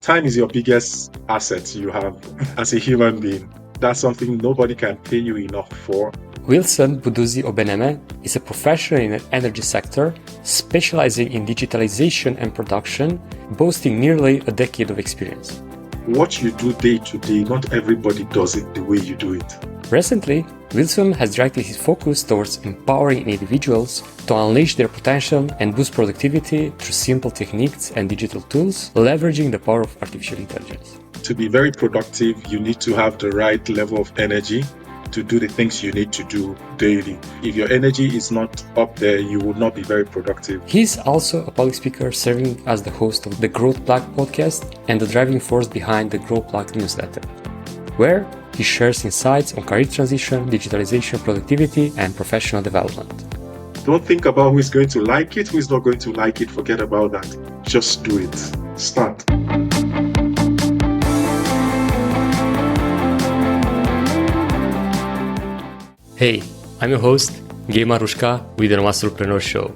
Time is your biggest asset you have as a human being. That's something nobody can pay you enough for. Wilson Buduzi Obeneme is a professional in the energy sector, specializing in digitalization and production, boasting nearly a decade of experience. What you do day to day, not everybody does it the way you do it. Recently, Wilson has directed his focus towards empowering individuals to unleash their potential and boost productivity through simple techniques and digital tools, leveraging the power of artificial intelligence. To be very productive, you need to have the right level of energy to do the things you need to do daily. If your energy is not up there, you will not be very productive. He's also a public speaker, serving as the host of the GrowthPlug podcast and the driving force behind the GrowthPlug newsletter, where he shares insights on career transition, digitalization, productivity, and professional development. Don't think about who is going to like it, who is not going to like it. Forget about that. Just do it. Start. Hey, I'm your host, Gabe Marushka with the Masterpreneur Show.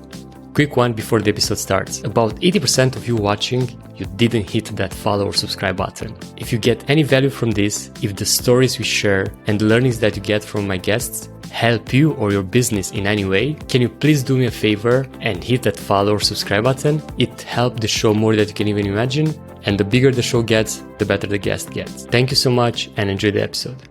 Quick one before the episode starts. About 80% of you watching, you didn't hit that follow or subscribe button. If you get any value from this, if the stories we share and the learnings that you get from my guests help you or your business in any way, can you please do me a favor and hit that follow or subscribe button? It helps the show more than you can even imagine, and the bigger the show gets, the better the guest gets. Thank you so much and enjoy the episode.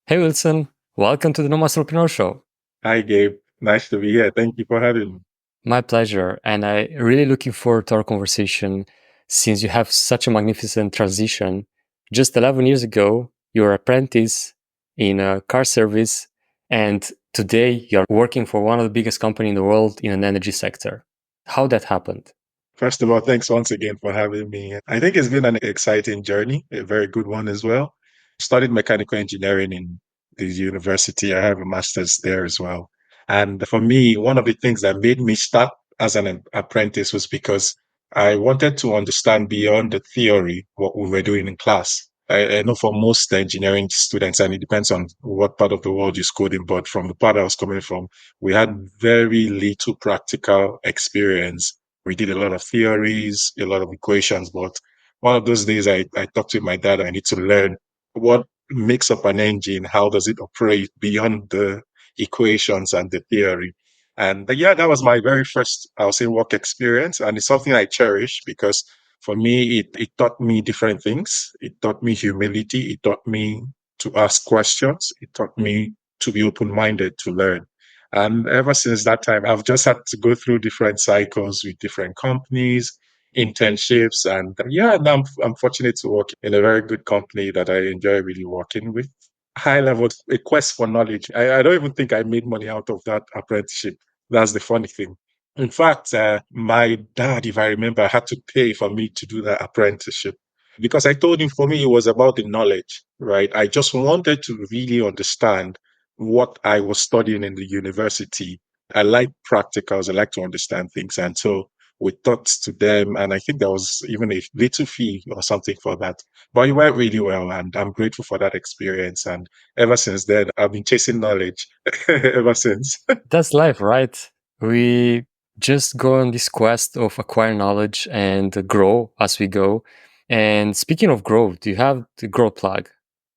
Hey Wilson, welcome to the No Muscle Entrepreneur Show. Hi Gabe, nice to be here. Thank you for having me. My pleasure, and I'm really looking forward to our conversation since you have such a magnificent transition. Just 11 years ago, you were an apprentice in a car service, and today you're working for one of the biggest companies in the world in an energy sector. How that happened? First of all, thanks once again for having me. I think it's been an exciting journey, a very good one as well. Studied mechanical engineering in the university. I have a master's there as well. And for me, one of the things that made me start as an apprentice was because I wanted to understand beyond the theory what we were doing in class. I know for most engineering students, and it depends on what part of the world you're schooling, but from the part I was coming from, we had very little practical experience. We did a lot of theories, a lot of equations, but one of those days I talked to my dad, I need to learn what makes up an engine, how does it operate beyond the equations and the theory. And yeah, that was my very first, I'll say, work experience. And it's something I cherish because for me, it taught me different things. It taught me humility. It taught me to ask questions. It taught me to be open-minded to learn. And ever since that time, I've just had to go through different cycles with different companies, internships, and yeah, now I'm fortunate to work in a very good company that I enjoy really working with. High level, a quest for knowledge. I don't even think I made money out of that apprenticeship. That's the funny thing. In fact, my dad, if I remember, had to pay for me to do that apprenticeship because I told him for me it was about the knowledge, right? I just wanted to really understand what I was studying in the university. I like practicals. I like to understand things. And so we talked to them, and I think there was even a little fee or something for that. But it went really well, and I'm grateful for that experience. And ever since then, I've been chasing knowledge ever since. That's life, right? We just go on this quest of acquire knowledge and grow as we go. And speaking of growth, you have the GrowthPlug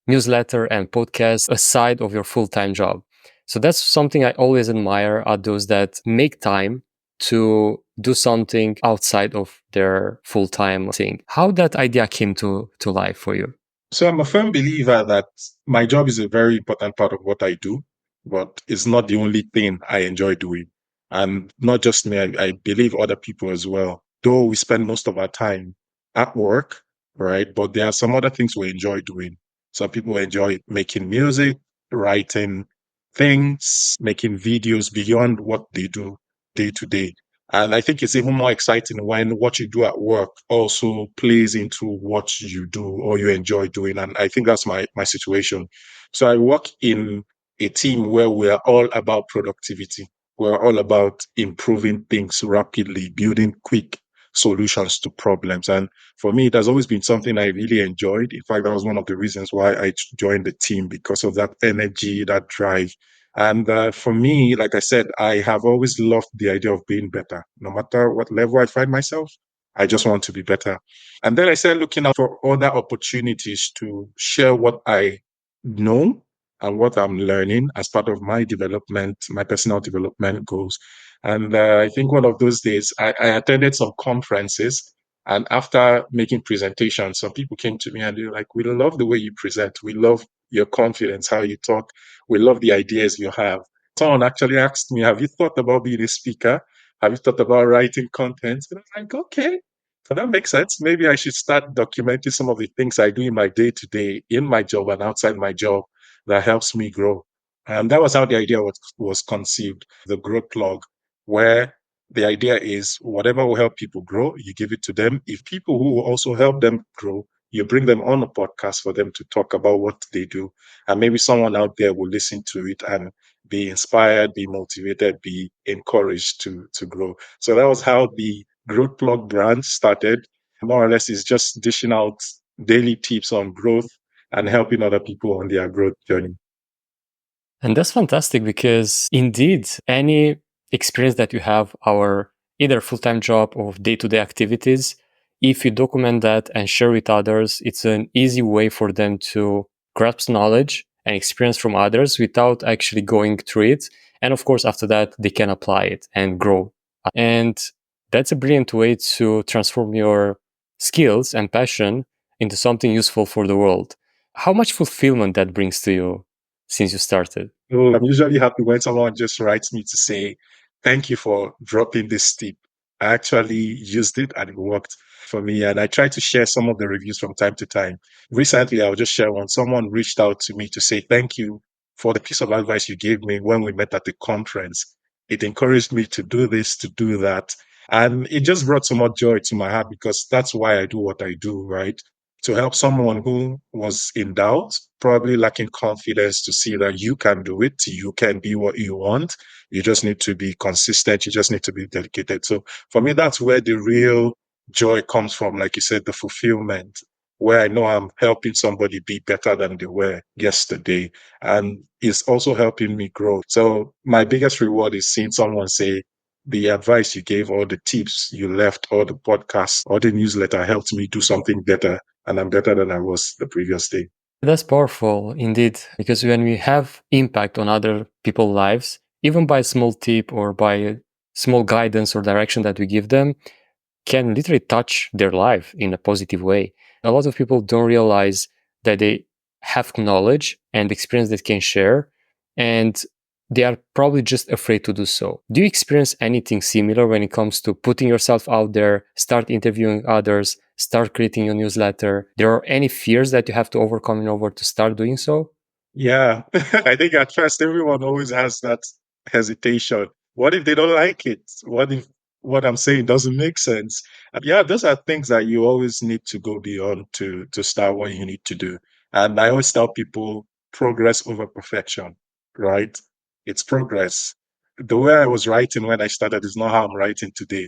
newsletter and podcast aside of your full-time job. So that's something I always admire are those that make time to do something outside of their full-time thing. How that idea came to life for you? So I'm a firm believer that my job is a very important part of what I do, but it's not the only thing I enjoy doing. And not just me, I believe other people as well. Though we spend most of our time at work, right? But there are some other things we enjoy doing. Some people enjoy making music, writing things, making videos beyond what they do day to day. And I think it's even more exciting when what you do at work also plays into what you do or you enjoy doing. And I think that's my situation. So I work in a team where we're all about productivity. We're all about improving things rapidly, building quick solutions to problems. And for me, it has always been something I really enjoyed. In fact, that was one of the reasons why I joined the team, because of that energy, that drive. And for me, like I said, I have always loved the idea of being better, no matter what level I find myself. I just want to be better. And then I started looking out for other opportunities to share what I know and what I'm learning as part of my development, my personal development goals. And I think one of those days, I attended some conferences. And after making presentations, some people came to me and they were like, "We love the way you present. We love your confidence, how you talk. We love the ideas you have." Someone actually asked me, "Have you thought about being a speaker? Have you thought about writing content?" And I'm like, okay, so that makes sense. Maybe I should start documenting some of the things I do in my day to day, in my job and outside my job that helps me grow. And that was how the idea was conceived, the growth plug, where the idea is whatever will help people grow, you give it to them. If people who will also help them grow, you bring them on a podcast for them to talk about what they do. And maybe someone out there will listen to it and be inspired, be motivated, be encouraged to grow. So that was how the GrowthPlug brand started. More or less, it's just dishing out daily tips on growth and helping other people on their growth journey. And that's fantastic because indeed, any experience that you have, our either full-time job or day-to-day activities, if you document that and share with others, it's an easy way for them to grasp knowledge and experience from others without actually going through it. And of course, after that, they can apply it and grow. And that's a brilliant way to transform your skills and passion into something useful for the world. How much fulfillment that brings to you since you started? So I'm usually happy when someone just writes me to say, "Thank you for dropping this tip. I actually used it and it worked for me." And I try to share some of the reviews from time to time. Recently, I'll just share one. Someone reached out to me to say, "Thank you for the piece of advice you gave me when we met at the conference. It encouraged me to do this, to do that." And it just brought so much joy to my heart because that's why I do what I do, right? To help someone who was in doubt, probably lacking confidence to see that you can do it, you can be what you want. You just need to be consistent. You just need to be dedicated. So for me, that's where the real joy comes from. Like you said, the fulfillment, where I know I'm helping somebody be better than they were yesterday. And it's also helping me grow. So my biggest reward is seeing someone say, the advice you gave, or the tips you left, or the podcast, or the newsletter helped me do something better, and I'm better than I was the previous day. That's powerful indeed, because when we have impact on other people's lives, even by a small tip or by a small guidance or direction that we give them, can literally touch their life in a positive way. A lot of people don't realize that they have knowledge and experience that can share, and they are probably just afraid to do so. Do you experience anything similar when it comes to putting yourself out there, start interviewing others, start creating your newsletter? There are any fears that you have to overcome in order to start doing so? Yeah, I think at first everyone always has that hesitation. What if they don't like it? What if what I'm saying doesn't make sense? Yeah, those are things that you always need to go beyond to start what you need to do. And I always tell people progress over perfection, right? It's progress. The way I was writing when I started is not how I'm writing today.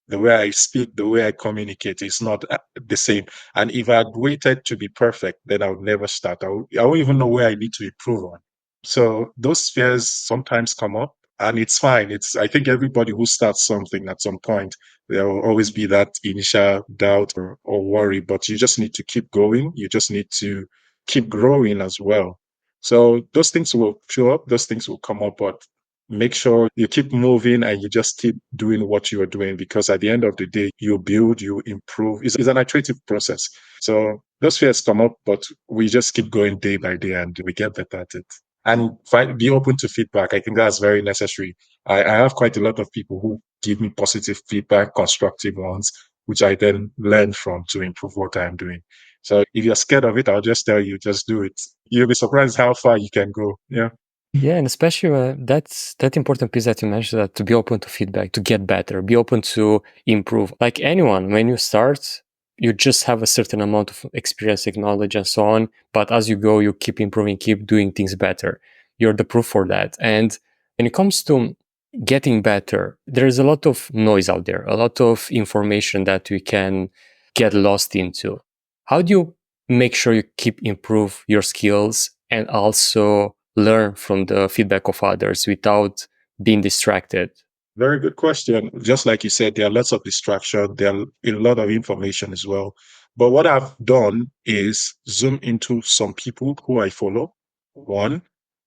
The way I speak, the way I communicate is not the same. And if I'd waited to be perfect, then I would never start. I won't even know where I need to improve on. So those fears sometimes come up, and it's fine. I think everybody who starts something at some point, there will always be that initial doubt or worry, but you just need to keep going. You just need to keep growing as well. So those things will show up, those things will come up, but make sure you keep moving and you just keep doing what you are doing, because at the end of the day, you build, you improve. It's an iterative process. So those fears come up, but we just keep going day by day and we get better at it. And be open to feedback. I think that's very necessary. I have quite a lot of people who give me positive feedback, constructive ones, which I then learn from to improve what I'm doing. So if you're scared of it, I'll just tell you, just do it. You'll be surprised how far you can go. Yeah. Yeah, and especially that's that important piece that you mentioned, that to be open to feedback, to get better, be open to improve. Like anyone, when you start, you just have a certain amount of experience, knowledge, and so on. But as you go, you keep improving, keep doing things better. You're the proof for that. And when it comes to getting better, there is a lot of noise out there, a lot of information that we can get lost into. How do you make sure you keep improve your skills and also learn from the feedback of others without being distracted? Very good question. Just like you said, there are lots of distraction. There are a lot of information as well. But what I've done is zoom into some people who I follow. One,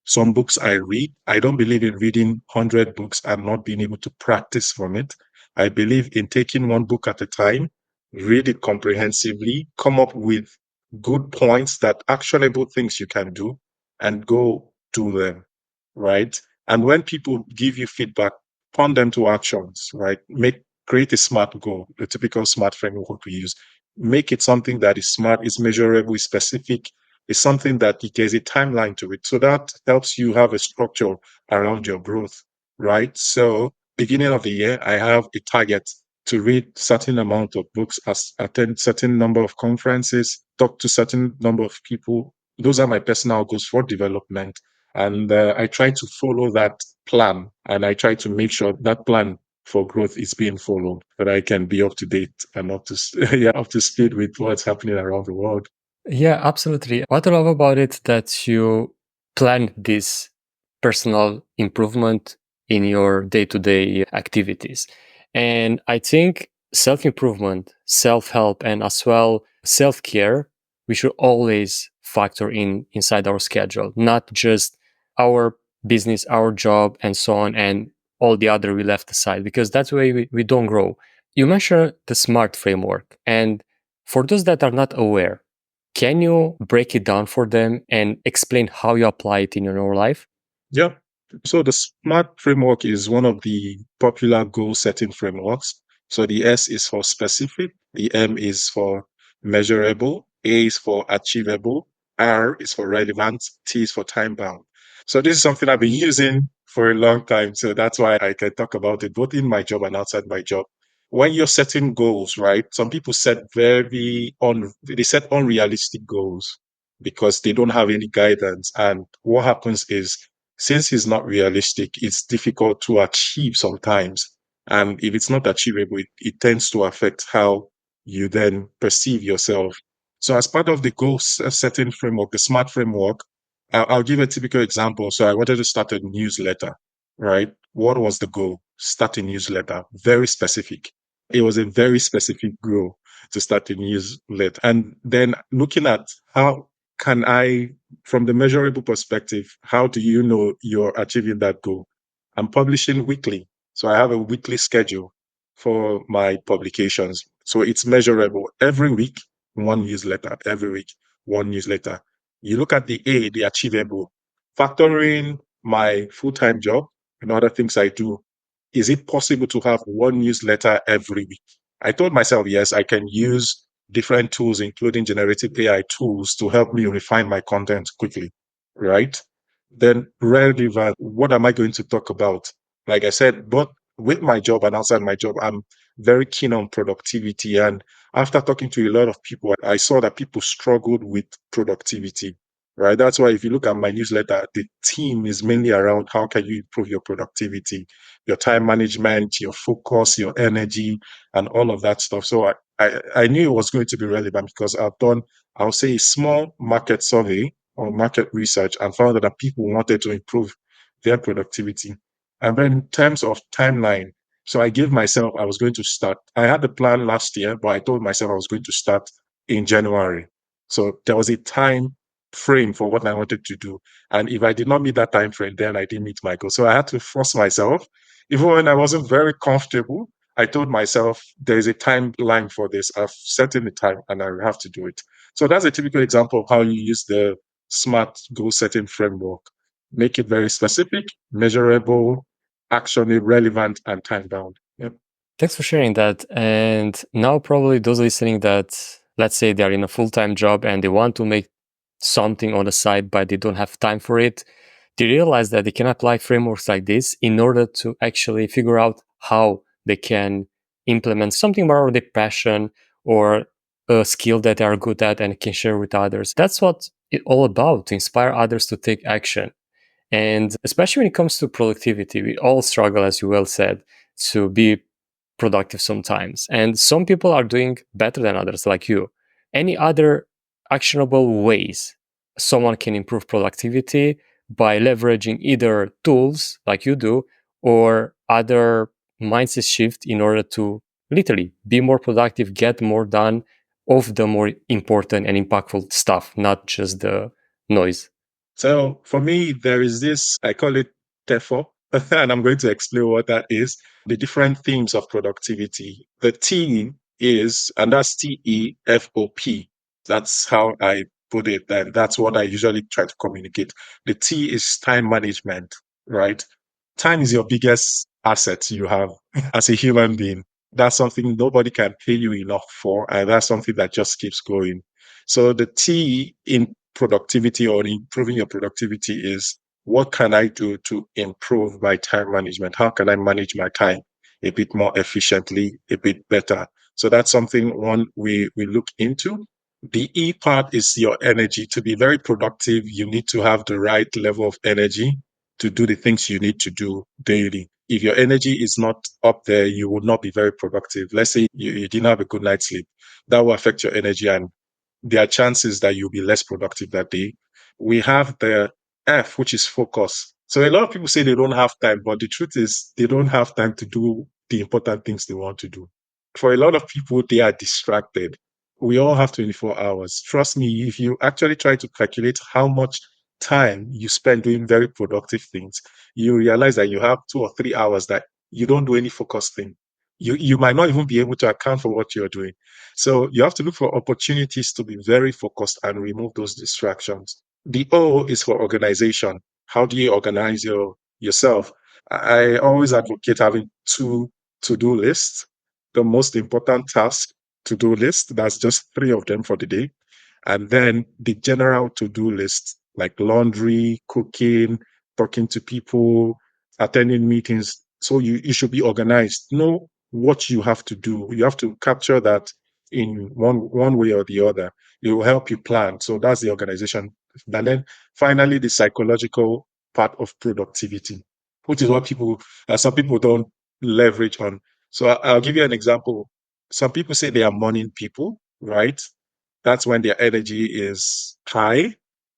some books I read. I don't believe in reading 100 books and not being able to practice from it. I believe in taking one book at a time, read it comprehensively, come up with good points that actionable things you can do, and go do them, right? And when people give you feedback, turn them to actions, right? Create a SMART goal, the typical SMART framework we use. Make it something that is smart, is measurable, is specific, is something that there's a timeline to it. So that helps you have a structure around your growth, right? So beginning of the year, I have a target to read certain amount of books, attend certain number of conferences, talk to certain number of people. Those are my personal goals for development. And I try to follow that plan, and I try to make sure that plan for growth is being followed, that I can be up to date and yeah, up to speed with what's happening around the world. Yeah, absolutely. What I love about it that you plan this personal improvement in your day-to-day activities. And I think self-improvement, self-help, and as well self-care, we should always factor in inside our schedule, not just our business, our job, and so on, and all the other we left aside, because that's why we don't grow. You mentioned the SMART framework, and for those that are not aware, can you break it down for them and explain how you apply it in your life? Yeah. So the SMART framework is one of the popular goal setting frameworks. So the S is for specific, the M is for measurable, A is for achievable, R is for relevant, T is for time bound. So this is something I've been using for a long time. So that's why I can talk about it both in my job and outside my job. When you're setting goals, right? Some people they set unrealistic goals because they don't have any guidance. And what happens is, since it's not realistic, it's difficult to achieve sometimes. And if it's not achievable, it tends to affect how you then perceive yourself. So, as part of the goal setting framework, the SMART framework, I'll give a typical example. So, I wanted to start a newsletter, right? What was the goal? Start a newsletter, very specific. It was a very specific goal to start a newsletter. And then looking at how can I, from the measurable perspective, how do you know you're achieving that goal? I'm publishing weekly. So I have a weekly schedule for my publications. So it's measurable. Every week, one newsletter. Every week, one newsletter. You look at the A, the achievable. Factoring my full-time job and other things I do, is it possible to have one newsletter every week? I told myself, yes, I can use different tools, including generative AI tools, to help me refine my content quickly, right? Then relevant, what am I going to talk about? Like I said, both with my job and outside my job, I'm very keen on productivity. And after talking to a lot of people, I saw that people struggled with productivity, right? That's why if you look at my newsletter, the theme is mainly around how can you improve your productivity, your time management, your focus, your energy, and all of that stuff. So I knew it was going to be relevant because I've done, I'll say, a small market survey or market research and found that people wanted to improve their productivity. And then in terms of timeline, so I gave myself, I was going to start. I had the plan last year, but I told myself I was going to start in January. So there was a time frame for what I wanted to do. And if I did not meet that time frame, then I didn't meet my goal. So I had to force myself, even when I wasn't very comfortable. I told myself there is a timeline for this. I've set in the time and I have to do it. So that's a typical example of how you use the SMART goal setting framework. Make it very specific, measurable, actionable, relevant, and time bound. Yep. Thanks for sharing that. And now, probably those listening that, let's say, they're in a full time job and they want to make something on the side, but they don't have time for it, they realize that they can apply frameworks like this in order to actually figure out how they can implement something more of their passion or a skill that they are good at and can share with others. That's what it's all about, to inspire others to take action. And especially when it comes to productivity, we all struggle, as you well said, to be productive sometimes. And some people are doing better than others, like you. Any other actionable ways someone can improve productivity by leveraging either tools like you do or other mindset shift in order to literally be more productive, get more done of the more important and impactful stuff, not just the noise? So for me, there is this, I call it TEFOP, and I'm going to explain what that is. The different themes of productivity. The T is, and that's TEFOP. That's how I put it. And that's what I usually try to communicate. The T is time management, right? Time is your biggest asset you have as a human being. That's something nobody can pay you enough for, and that's something that just keeps going. So the T in productivity or improving your productivity is, what can I do to improve my time management? How can I manage my time a bit more efficiently, a bit better? So that's something one we look into. The E part is your energy. To be very productive, you need to have the right level of energy to do the things you need to do daily. If your energy is not up there, you will not be very productive. Let's say you didn't have a good night's sleep. That will affect your energy, and there are chances that you'll be less productive that day. We have the F, which is focus. So a lot of people say they don't have time, but the truth is they don't have time to do the important things they want to do. For a lot of people, they are distracted. We all have 24 hours. Trust me, if you actually try to calculate how much time you spend doing very productive things, you realize that you have 2 or 3 hours that you don't do any focus thing. You might not even be able to account for what you're doing. So you have to look for opportunities to be very focused and remove those distractions. The O is for organization. How do you organize yourself? I always advocate having two to-do lists. The most important task to-do list, that's just three of them for the day. And then the general to-do list, like laundry, cooking, talking to people, attending meetings. So you should be organized. Know what you have to do. You have to capture that in one way or the other. It will help you plan. So that's the organization. And then finally, the psychological part of productivity, which is what some people don't leverage on. So I'll give you an example. Some people say they are morning people, right? That's when their energy is high.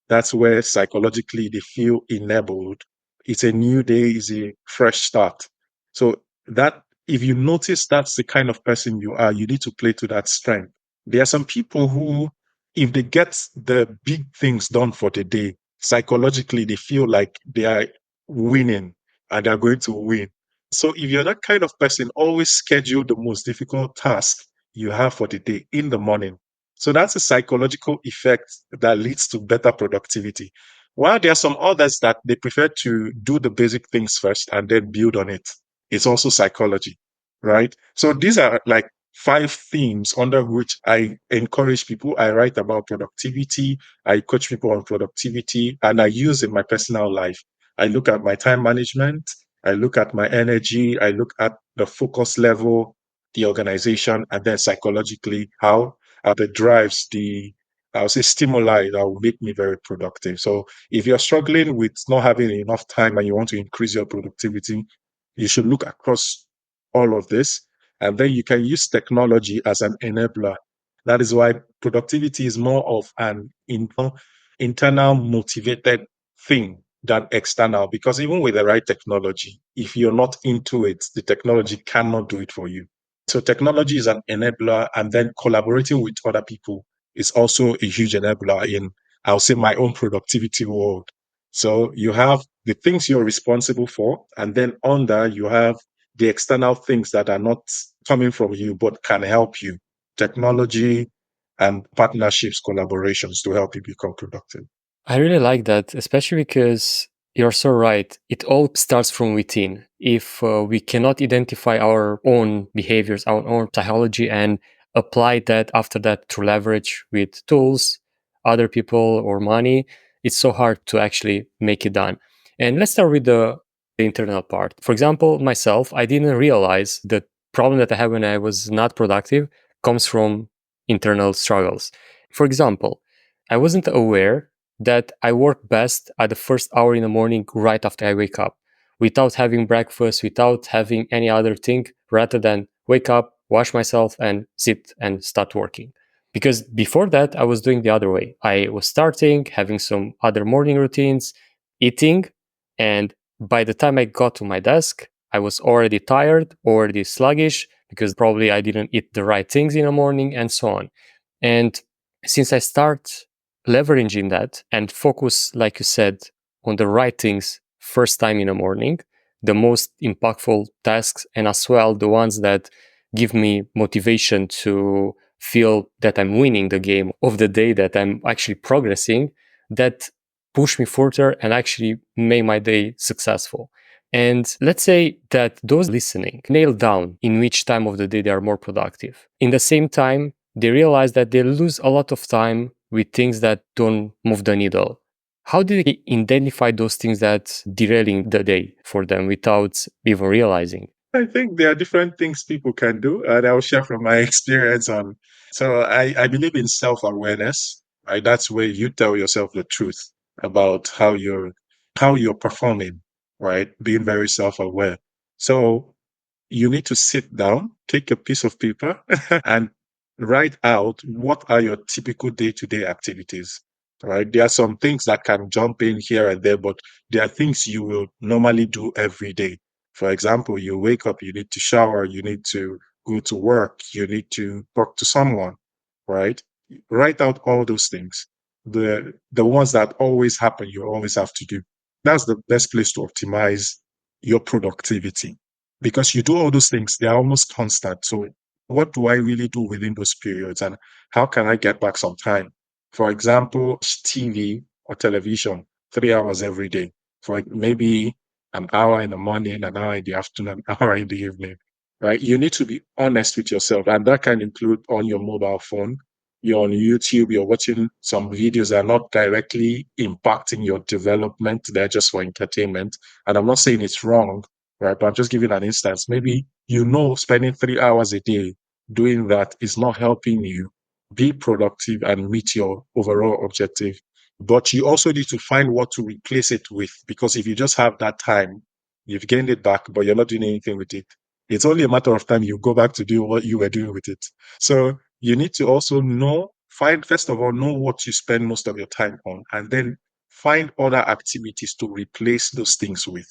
That's where psychologically they feel enabled. It's a new day, it's a fresh start. So that if you notice that's the kind of person you are, you need to play to that strength. There are some people who, if they get the big things done for the day, psychologically they feel like they are winning and they're going to win. So if you're that kind of person, always schedule the most difficult task you have for the day in the morning. So that's a psychological effect that leads to better productivity. While there are some others that they prefer to do the basic things first and then build on it. It's also psychology, right? So these are like five themes under which I encourage people. I write about productivity, I coach people on productivity, and I use in my personal life. I look at my time management, I look at my energy, I look at the focus level, the organization, and then psychologically how the drives, the I would say stimuli that will make me very productive. So if you're struggling with not having enough time and you want to increase your productivity, you should look across all of this. And then you can use technology as an enabler. That is why productivity is more of an internal motivated thing than external. Because even with the right technology, if you're not into it, the technology cannot do it for you. So technology is an enabler, and then collaborating with other people is also a huge enabler in, I'll say, my own productivity world. So you have the things you're responsible for, and then under you have the external things that are not coming from you but can help you. Technology and partnerships, collaborations to help you become productive. I really like that, especially because you're so right. It all starts from within. If we cannot identify our own behaviors, our own psychology, and apply that after that to leverage with tools, other people, or money, it's so hard to actually make it done. And let's start with the internal part. For example, myself, I didn't realize the problem that I had when I was not productive comes from internal struggles. For example, I wasn't aware that I work best at the first hour in the morning right after I wake up, without having breakfast, without having any other thing, rather than wake up, wash myself, and sit and start working. Because before that, I was doing the other way. I was starting, having some other morning routines, eating, and by the time I got to my desk, I was already tired, already sluggish, because probably I didn't eat the right things in the morning and so on. And since I start leveraging that and focus, like you said, on the right things first time in the morning, the most impactful tasks, and as well the ones that give me motivation to feel that I'm winning the game of the day, that I'm actually progressing, that push me further and actually make my day successful. And let's say that those listening nail down in which time of the day they are more productive. In the same time, they realize that they lose a lot of time with things that don't move the needle. How do they identify those things that derailing the day for them without even realizing? I think there are different things people can do, and I'll share from my experience on. So I believe in self-awareness, right? That's where you tell yourself the truth about how you're performing, right? Being very self-aware. So you need to sit down, take a piece of paper, and write out what are your typical day-to-day activities. Right? There are some things that can jump in here and there, but there are things you will normally do every day. For example, you wake up, you need to shower, you need to go to work, you need to talk to someone, right? Write out all those things. The ones that always happen, you always have to do. That's the best place to optimize your productivity because you do all those things, they are almost constant. So what do I really do within those periods and how can I get back some time? For example, TV or television, 3 hours every day for maybe an hour in the morning, an hour in the afternoon, an hour in the evening, right? You need to be honest with yourself. And that can include on your mobile phone. You're on YouTube, you're watching some videos that are not directly impacting your development. They're just for entertainment. And I'm not saying it's wrong, right? But I'm just giving an instance. Maybe spending 3 hours a day doing that is not helping you be productive and meet your overall objective. But you also need to find what to replace it with because if you just have that time, you've gained it back, but you're not doing anything with it. It's only a matter of time you go back to do what you were doing with it. So you need to also first of all, know what you spend most of your time on, and then find other activities to replace those things with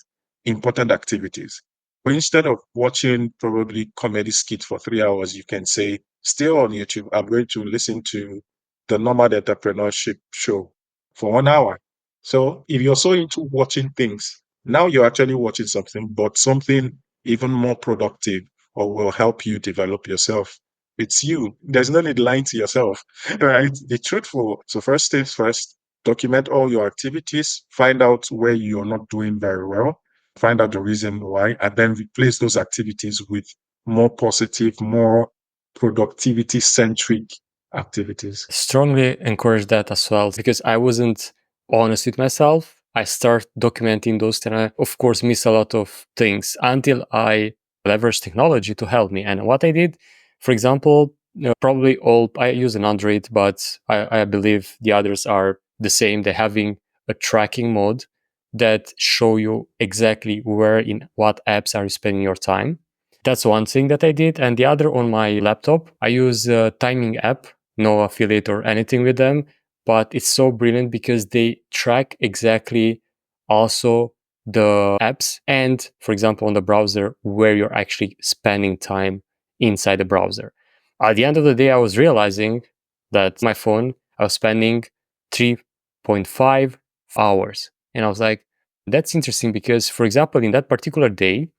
important activities. But instead of watching probably comedy skit for 3 hours, you can say, still on YouTube, I'm going to listen to the Nomad Entrepreneurship Show for 1 hour. So if you're so into watching things, now you're actually watching something, but something even more productive or will help you develop yourself. It's you. There's no need lying to yourself, right? Be truthful. So first things first, document all your activities, find out where you're not doing very well, find out the reason why, and then replace those activities with more positive, more productivity centric activities. Strongly encourage that as well because I wasn't honest with myself. I start documenting those and I, of course, miss a lot of things until I leverage technology to help me. And what I did, for example, probably all I use an Android, but I believe the others are the same. They're having a tracking mode that show you exactly where in what apps are you spending your time. That's one thing that I did. And the other on my laptop, I use a timing app, no affiliate or anything with them, but it's so brilliant because they track exactly also the apps and, for example, on the browser, where you're actually spending time inside the browser. At the end of the day, I was realizing that my phone, I was spending 3.5 hours. And I was like, that's interesting because, for example, in that particular day,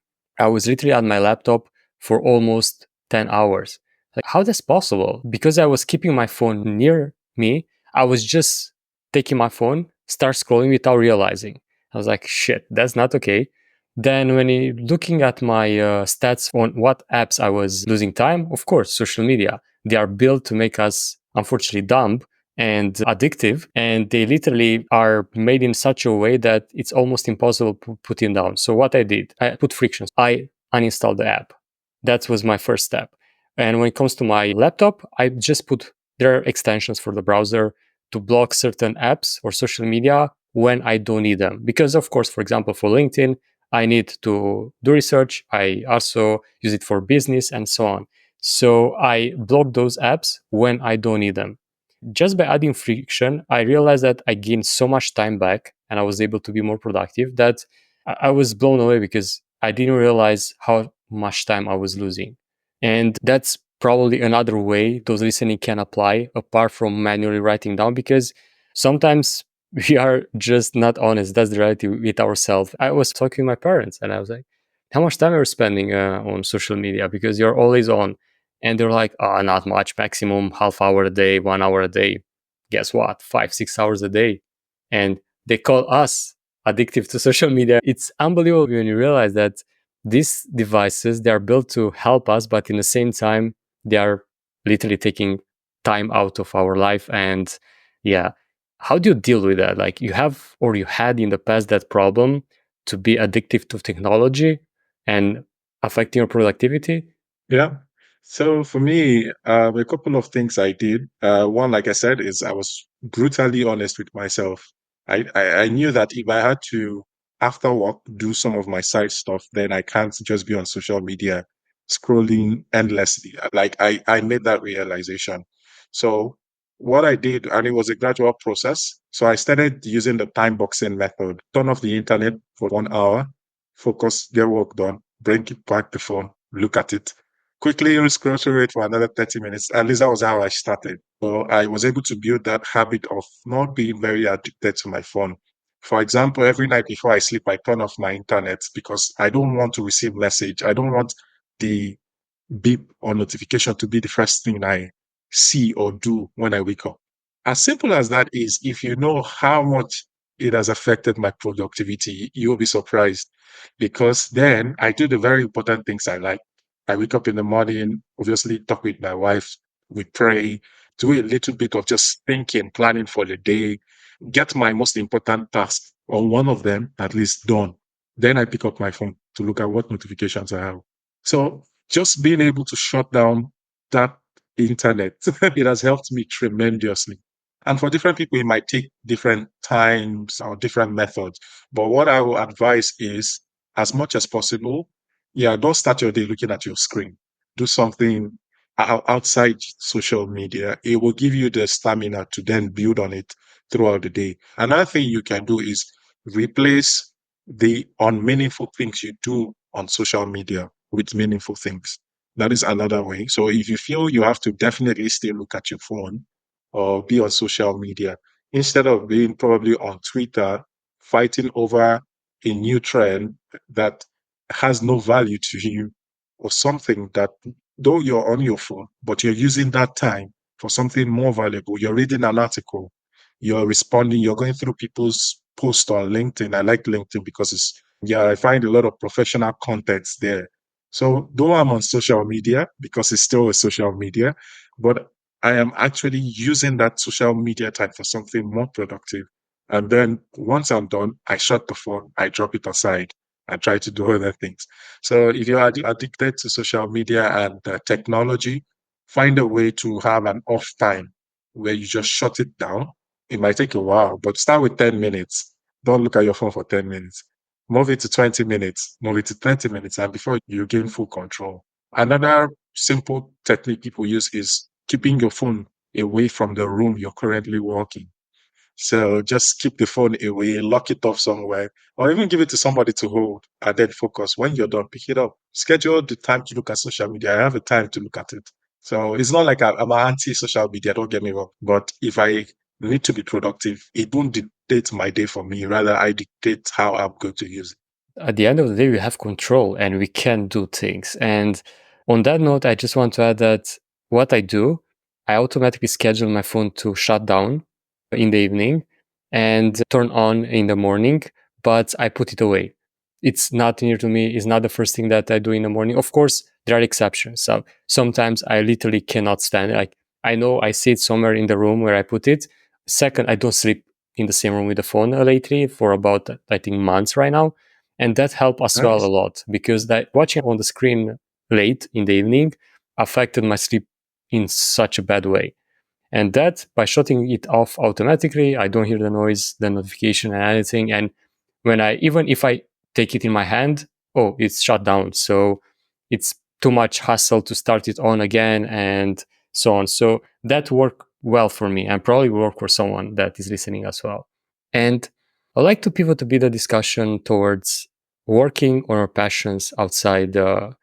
I was literally at my laptop for almost 10 hours. Like, how that's possible? Because I was keeping my phone near me, I was just taking my phone, start scrolling without realizing. I was like, shit, that's not okay. Then when looking at my stats on what apps I was losing time, of course, social media, they are built to make us unfortunately dumb and addictive, and they literally are made in such a way that it's almost impossible to put it down. So what I did, I put frictions. I uninstalled the app. That was my first step. And when it comes to my laptop, I just put there are extensions for the browser to block certain apps or social media when I don't need them. Because of course, for example, for LinkedIn, I need to do research. I also use it for business and so on. So I block those apps when I don't need them. Just by adding friction, I realized that I gained so much time back and I was able to be more productive that I was blown away because I didn't realize how much time I was losing. And that's probably another way those listening can apply apart from manually writing down, because sometimes we are just not honest. That's the reality with ourselves. I was talking to my parents and I was like, how much time are you spending on social media? Because you're always on. And they're like, oh, not much, maximum half hour a day, 1 hour a day. Guess what? 5, 6 hours a day. And they call us addictive to social media. It's unbelievable when you realize that these devices, they are built to help us, but in the same time, they are literally taking time out of our life. And yeah, how do you deal with that? Like, you have or you had in the past that problem to be addictive to technology and affecting your productivity? Yeah. So for me, a couple of things I did. One, like I said, is I was brutally honest with myself. I knew that if I had to, after work, do some of my side stuff, then I can't just be on social media scrolling endlessly. Like I made that realization. So what I did, and it was a gradual process. So I started using the time boxing method. Turn off the internet for 1 hour, focus, get work done, bring it back the phone, look at it quickly scroll through it for another 30 minutes. At least that was how I started. So I was able to build that habit of not being very addicted to my phone. For example, every night before I sleep, I turn off my internet because I don't want to receive message. I don't want the beep or notification to be the first thing I see or do when I wake up. As simple as that is, if you know how much it has affected my productivity, you'll be surprised because then I do the very important things I like. I wake up in the morning, obviously talk with my wife, we pray, do a little bit of just thinking, planning for the day, get my most important task or one of them at least done. Then I pick up my phone to look at what notifications I have. So just being able to shut down that internet, it has helped me tremendously. And for different people, it might take different times or different methods. But what I will advise is, as much as possible, yeah, don't start your day looking at your screen. Do something outside social media. It will give you the stamina to then build on it throughout the day. Another thing you can do is replace the unmeaningful things you do on social media with meaningful things. That is another way. So if you feel you have to definitely still look at your phone or be on social media, instead of being probably on Twitter, fighting over a new trend that has no value to you, or something that, though you're on your phone, but you're using that time for something more valuable. You're reading an article, you're responding, you're going through people's posts on LinkedIn. I like LinkedIn because yeah, I find a lot of professional contents there. So though I'm on social media, because it's still a social media, but I am actually using that social media time for something more productive. And then once I'm done, I shut the phone, I drop it aside, I try to do other things. So if you're addicted to social media and technology, find a way to have an off time where you just shut it down. It might take a while, but start with 10 minutes. Don't look at your phone for 10 minutes. Move it to 20 minutes, move it to 30 minutes, and before you gain full control. Another simple technique people use is keeping your phone away from the room you're currently working. So just keep the phone away, lock it off somewhere, or even give it to somebody to hold and then focus. When you're done, pick it up. Schedule the time to look at social media. I have a time to look at it. So it's not like I'm an anti-social media, don't get me wrong. But if I need to be productive, it won't dictate my day for me. Rather, I dictate how I'm going to use it. At the end of the day, we have control and we can do things. And on that note, I just want to add that what I do, I automatically schedule my phone to shut down in the evening and turn on in the morning, but I put it away. It's not near to me. It's not the first thing that I do in the morning. Of course, there are exceptions. So sometimes I literally cannot stand it. Like, I know I see it somewhere in the room where I put it. Second, I don't sleep in the same room with the phone lately for about, I think, months right now. And that helped as well a Nice. lot, because that watching on the screen late in the evening affected my sleep in such a bad way. And that, by shutting it off automatically, I don't hear the noise, the notification, and anything. And when I, even if I take it in my hand, oh, it's shut down. So it's too much hassle to start it on again and so on. So that worked well for me and probably will work for someone that is listening as well. And I'd like to pivot a bit the discussion towards working on our passions outside the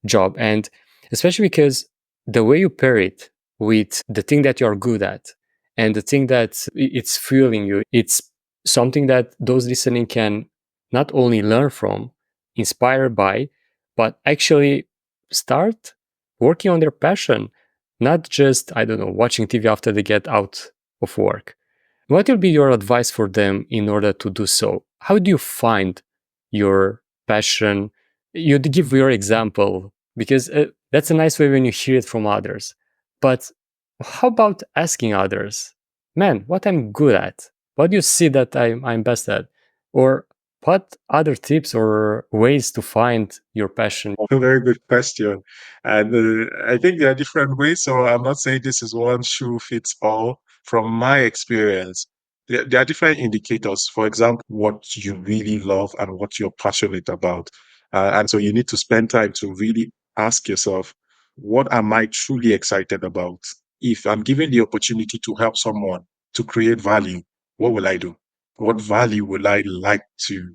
job. And especially because the way you pair it with the thing that you're good at and the thing that it's fueling you, it's something that those listening can not only learn from, inspired by, but actually start working on their passion, not just, I don't know, watching TV after they get out of work. What will be your advice for them in order to do so? How do you find your passion? You give your example because that's a nice way when you hear it from others. But how about asking others, man, what I'm good at? What do you see that I'm best at? Or what other tips or ways to find your passion? A very good question. And I think there are different ways. So I'm not saying this is one shoe fits all. From my experience, there are different indicators. For example, what you really love and what you're passionate about. And so you need to spend time to really ask yourself, what am I truly excited about? If I'm given the opportunity to help someone to create value, what will I do? What value will I like to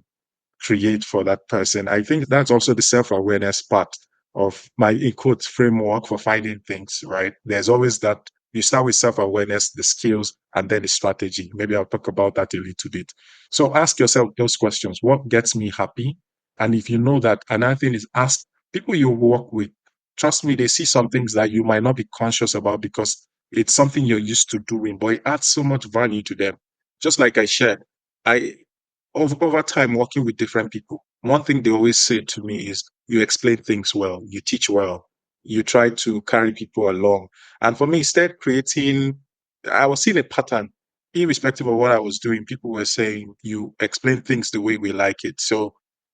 create for that person? I think that's also the self-awareness part of my in quotes framework for finding things, right? There's always that you start with self-awareness, the skills, and then the strategy. Maybe I'll talk about that a little bit. So ask yourself those questions. What gets me happy? And if you know that, another thing is ask people you work with. Trust me, they see some things that you might not be conscious about because it's something you're used to doing, but it adds so much value to them. Just like I shared, I over time working with different people, one thing they always say to me is you explain things well, you teach well, you try to carry people along. And for me, instead creating, I was seeing a pattern, irrespective of what I was doing, people were saying you explain things the way we like it. So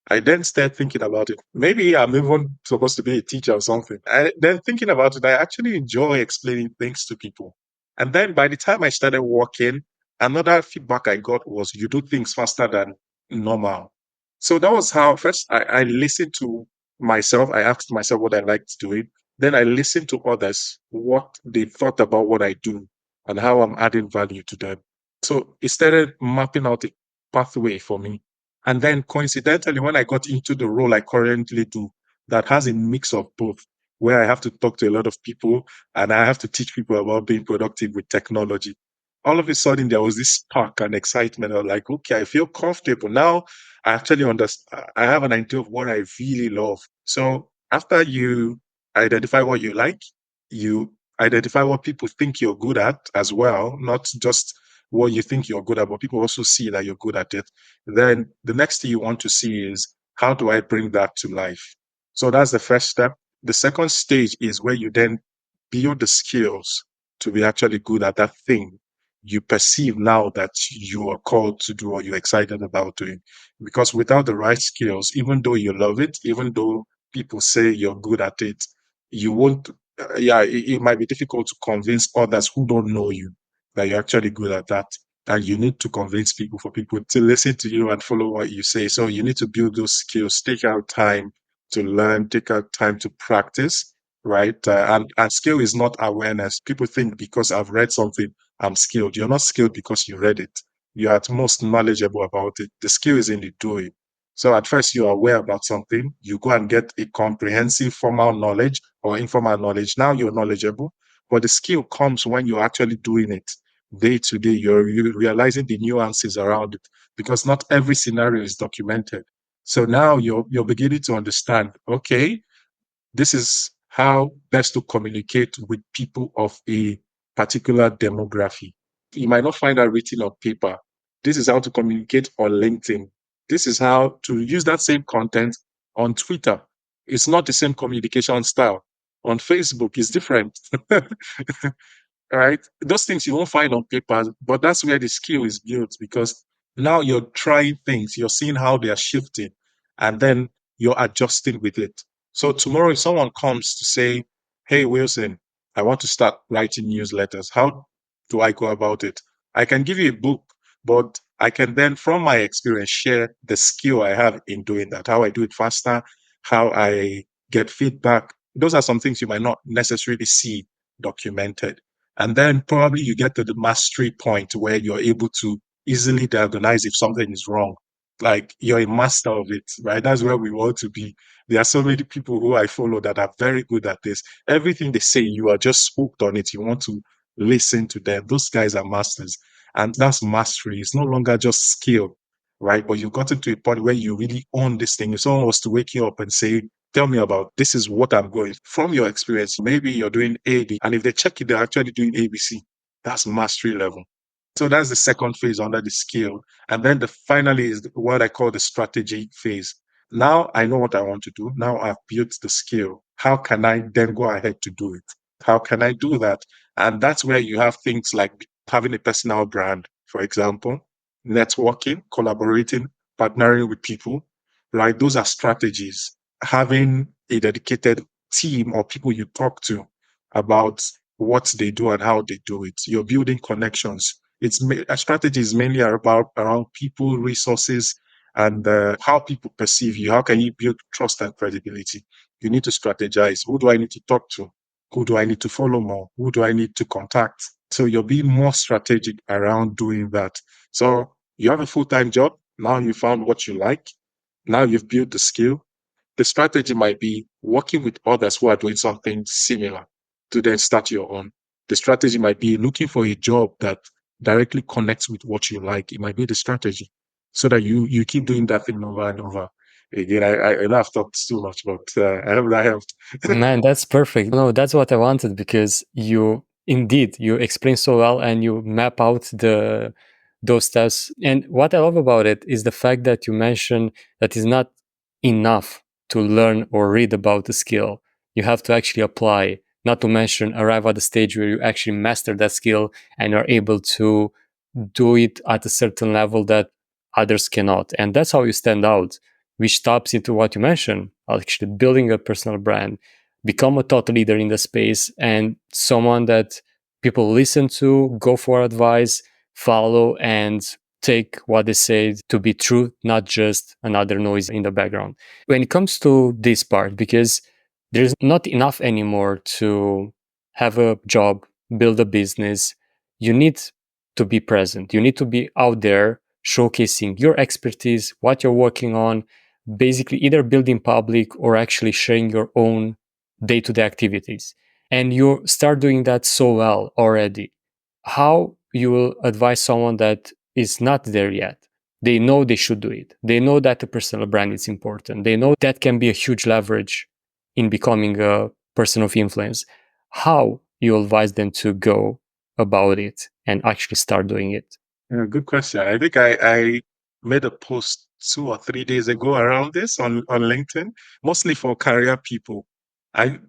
I then started thinking about it. Maybe I'm even supposed to be a teacher or something. And then thinking about it, I actually enjoy explaining things to people. And then by the time I started working, another feedback I got was you do things faster than normal. So that was how first I listened to myself. I asked myself what I liked doing. Then I listened to others, what they thought about what I do and how I'm adding value to them. So it started mapping out a pathway for me. And then coincidentally, when I got into the role I currently do, that has a mix of both, where I have to talk to a lot of people and I have to teach people about being productive with technology. All of a sudden, there was this spark and excitement. I was like, okay, I feel comfortable. Now I actually understand. I have an idea of what I really love. So after you identify what you like, you identify what people think you're good at as well, not just what you think you're good at, but people also see that you're good at it. Then the next thing you want to see is how do I bring that to life? So that's the first step. The second stage is where you then build the skills to be actually good at that thing you perceive now that you are called to do or you're excited about doing. Because without the right skills, even though you love it, even though people say you're good at it, you won't, it might be difficult to convince others who don't know you that you're actually good at that. And you need to convince people for people to listen to you and follow what you say. So you need to build those skills, take out time to learn, take out time to practice, right? And skill is not awareness. People think because I've read something, I'm skilled. You're not skilled because you read it. You're at most knowledgeable about it. The skill is in the doing. So at first you're aware about something, you go and get a comprehensive formal knowledge or informal knowledge. Now you're knowledgeable, but the skill comes when you're actually doing it day to day. You're realizing the nuances around it because not every scenario is documented. So now you're beginning to understand, okay, this is how best to communicate with people of a particular demography. You might not find that written on paper. This is how to communicate on LinkedIn. This is how to use that same content on Twitter. It's not the same communication style. On Facebook, it's different. Right? Those things you won't find on paper, but that's where the skill is built because now you're trying things, you're seeing how they are shifting, and then you're adjusting with it. So tomorrow, if someone comes to say, hey, Wilson, I want to start writing newsletters, how do I go about it? I can give you a book, but I can then, from my experience, share the skill I have in doing that, how I do it faster, how I get feedback. Those are some things you might not necessarily see documented. And then probably you get to the mastery point where you're able to easily diagnose if something is wrong. like you're a master of it, right? That's where we want to be. There are so many people who I follow that are very good at this. Everything they say, you are just hooked on it. You want to listen to them. Those guys are masters. And that's mastery. It's no longer just skill, right? But you've gotten to a point where you really own this thing. If someone was to wake you up and say, tell me about this is what I'm going from your experience. Maybe you're doing AD, and if they check it, they're actually doing ABC. That's mastery level. So that's the second phase under the skill. And then the finally is what I call the strategy phase. Now I know what I want to do. Now I've built the skill. How can I then go ahead to do it? How can I do that? And that's where you have things like having a personal brand, for example, networking, collaborating, partnering with people, right? Those are strategies. Having a dedicated team or people you talk to about what they do and how they do it. You're building connections. A strategy is mainly about around people, resources, and how people perceive you. How can you build trust and credibility? You need to strategize. Who do I need to talk to? Who do I need to follow more? Who do I need to contact? So you're being more strategic around doing that. So you have a full-time job. Now you found what you like. Now you've built the skill. The strategy might be working with others who are doing something similar to then start your own. The strategy might be looking for a job that directly connects with what you like. It might be the strategy so that you keep doing that thing over and over. Again, I know I've talked too much, but I hope that helped. Man, that's perfect. No, that's what I wanted because you explain so well and you map out the those steps. And what I love about it is the fact that you mention that it's not enough to learn or read about the skill. You have to actually apply, not to mention arrive at the stage where you actually master that skill and are able to do it at a certain level that others cannot. And that's how you stand out, which taps into what you mentioned, actually building a personal brand, become a thought leader in the space and someone that people listen to, go for advice, follow, and take what they say to be true, not just another noise in the background. When it comes to this part, because there's not enough anymore to have a job, build a business, you need to be present. You need to be out there showcasing your expertise, what you're working on, basically either building public or actually sharing your own day-to-day activities. And you start doing that so well already. How you will advise someone that is not there yet? They know they should do it. They know that the personal brand is important. They know that can be a huge leverage in becoming a person of influence. How you advise them to go about it and actually start doing it? Yeah, good question. I think I made a post 2 or 3 days ago around this on LinkedIn, mostly for career people.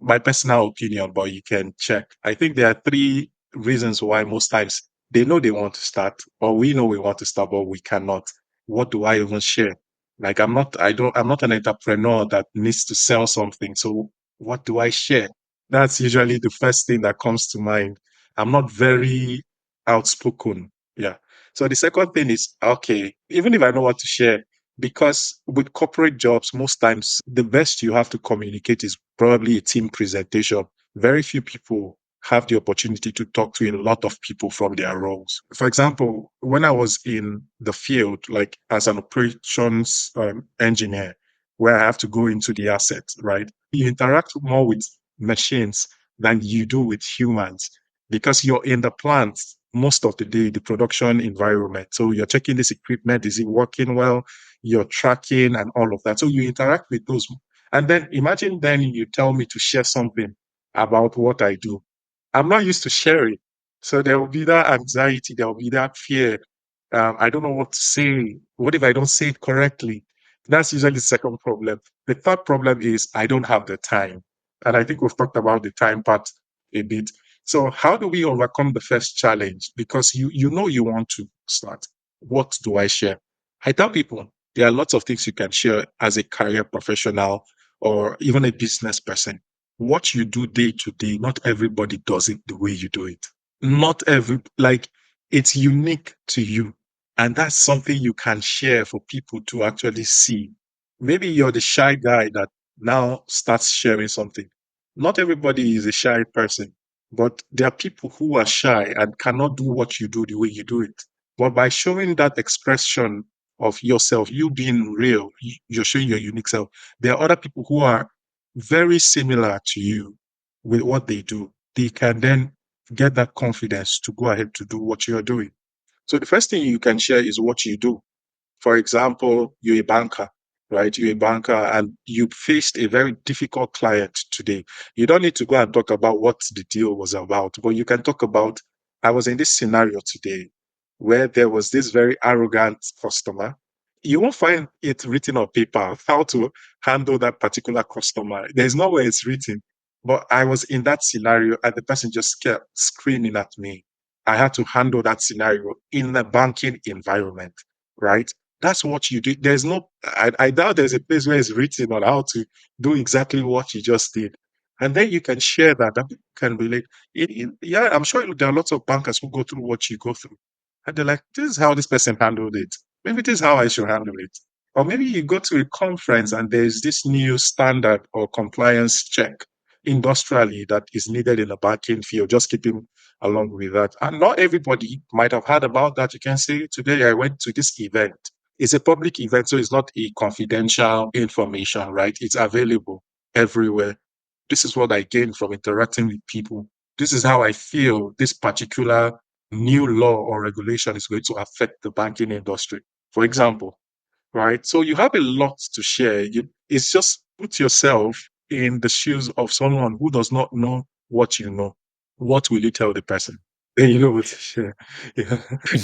My personal opinion, but you can check. I think there are three reasons why most times they know they want to start, or we know we want to start, but we cannot. What do I even share? Like I'm not an entrepreneur that needs to sell something. So what do I share? That's usually the first thing that comes to mind. I'm not very outspoken. Yeah. So the second thing is, okay, even if I know what to share, because with corporate jobs, most times the best you have to communicate is probably a team presentation. Very few people have the opportunity to talk to a lot of people from their roles. For example, when I was in the field, like as an operations engineer, where I have to go into the assets, right? You interact more with machines than you do with humans because you're in the plant most of the day, the production environment. So you're checking this equipment, is it working well? You're tracking and all of that. So you interact with those. And then imagine then you tell me to share something about what I do. I'm not used to sharing. So there will be that anxiety, there will be that fear. I don't know what to say. What if I don't say it correctly? That's usually the second problem. The third problem is I don't have the time. And I think we've talked about the time part a bit. So how do we overcome the first challenge? Because you know you want to start. What do I share? I tell people there are lots of things you can share as a career professional or even a business person. What you do day to day, not everybody does it the way you do it. Not every like it's unique to you. And that's something you can share for people to actually see. Maybe you're the shy guy that now starts sharing something. Not everybody is a shy person, but there are people who are shy and cannot do what you do the way you do it. But by showing that expression of yourself, you being real, you're showing your unique self. There are other people who are very similar to you with what they do. They can then get that confidence to go ahead to do what you're doing. So the first thing you can share is what you do. For example, you're a banker, right? You're a banker and you faced a very difficult client today. You don't need to go and talk about what the deal was about, but you can talk about, I was in this scenario today where there was this very arrogant customer. You won't find it written on paper how to handle that particular customer. There's nowhere it's written. But I was in that scenario and the person just kept screaming at me. I had to handle that scenario in a banking environment, right? That's what you do. There's no, I doubt there's a place where it's written on how to do exactly what you just did. And then you can share that people can relate. Yeah, I'm sure there are lots of bankers who go through what you go through. And they're like, this is how this person handled it. Maybe this is how I should handle it. Or maybe you go to a conference and there's this new standard or compliance check industrially that is needed in the banking field, just keeping along with that. And not everybody might have heard about that. You can say, today I went to this event. It's a public event, so it's not a confidential information, right? It's available everywhere. This is what I gained from interacting with people. This is how I feel this particular new law or regulation is going to affect the banking industry, for example, right? So you have a lot to share. It's just put yourself in the shoes of someone who does not know what you know. What will you tell the person? Then you know what to share. Yeah.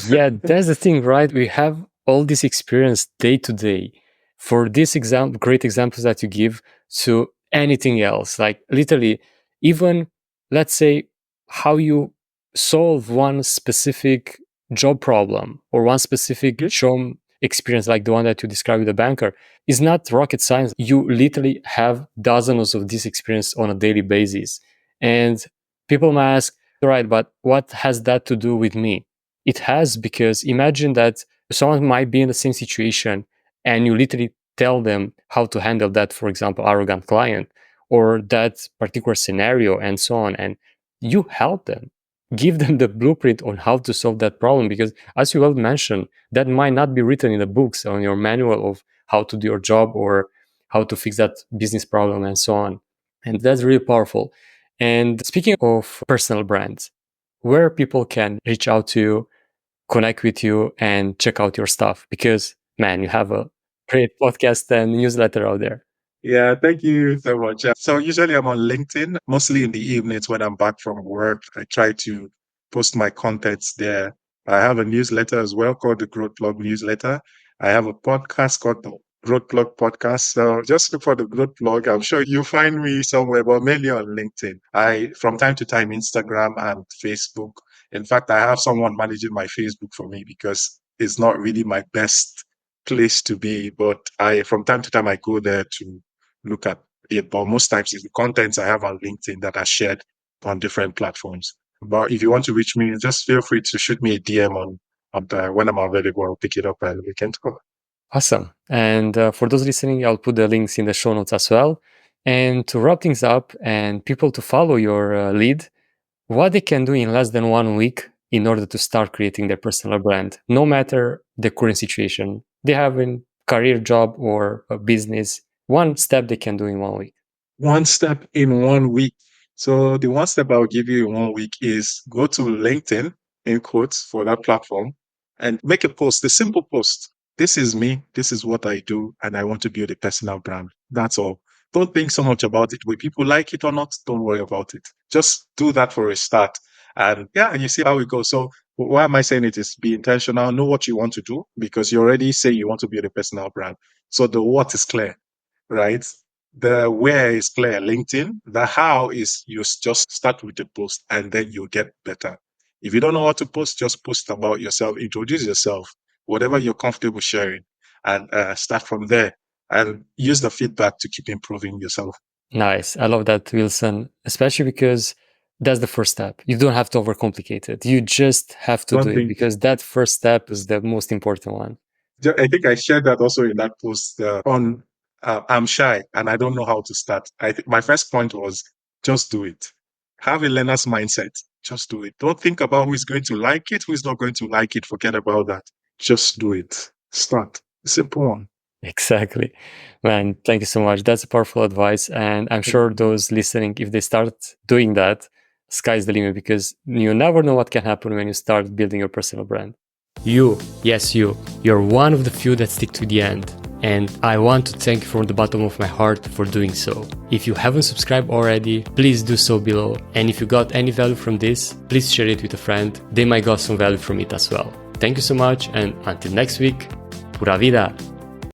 Yeah, that's the thing, right? We have all this experience day to day. For this example, great examples that you give to anything else, like literally, even let's say how you solve one specific job problem or one specific Okay. job experience, like the one that you described with the banker, is not rocket science. You literally have dozens of this experience on a daily basis. And people might ask, all right, but what has that to do with me? It has, because imagine that someone might be in the same situation and you literally tell them how to handle that, for example, arrogant client or that particular scenario and so on. And you help them, give them the blueprint on how to solve that problem. Because as you well mentioned, that might not be written in the books on your manual of how to do your job or how to fix that business problem and so on. And that's really powerful. And speaking of personal brands, where people can reach out to you, connect with you, and check out your stuff, because man, you have a great podcast and newsletter out there. Yeah, thank you so much. So usually I'm on LinkedIn, mostly in the evenings when I'm back from work. I try to post my contents there. I have a newsletter as well called the GrowthPlug newsletter. I have a podcast called the GrowthPlug podcast. So just look for the GrowthPlug. I'm sure you'll find me somewhere, but mainly on LinkedIn. I, from time to time, Instagram and Facebook. In fact, I have someone managing my Facebook for me because it's not really my best place to be, but from time to time, I go there to look at it. But most times it's the contents I have on LinkedIn that are shared on different platforms. But if you want to reach me, just feel free to shoot me a DM when I'm available. I'll pick it up and we can talk. Awesome. And for those listening, I'll put the links in the show notes as well. And to wrap things up and people to follow your lead, what they can do in less than 1 week in order to start creating their personal brand, no matter the current situation they have in career, job, or a business. One step they can do in 1 week. One step in 1 week. So the one step I'll give you in 1 week is go to LinkedIn, in quotes, for that platform and make a post, a simple post. This is me. This is what I do. And I want to build a personal brand. That's all. Don't think so much about it. Will people like it or not? Don't worry about it. Just do that for a start. And yeah, you see how it goes. So why am I saying it is be intentional, know what you want to do because you already say you want to build a personal brand. So the what is clear, right? The where is clear, LinkedIn. The how is just start with the post and then you get better. If you don't know what to post, just post about yourself, introduce yourself, whatever you're comfortable sharing, and start from there and use the feedback to keep improving yourself. Nice. I love that, Wilson, especially because that's the first step. You don't have to overcomplicate it. You just have to do Don't it, think because that first step is the most important one. I think I shared that also in that post on I'm shy and I don't know how to start. I think my first point was just do it. Have a learner's mindset. Just do it. Don't think about who is going to like it, who is not going to like it. Forget about that. Just do it. Start. Simple one. Exactly. Man, thank you so much. That's a powerful advice. And I'm sure those listening, if they start doing that, sky's the limit, because you never know what can happen when you start building your personal brand. You, yes, you're one of the few that stick to the end. And I want to thank you from the bottom of my heart for doing so. If you haven't subscribed already, please do so below. And if you got any value from this, please share it with a friend. They might got some value from it as well. Thank you so much, and until next week, pura vida!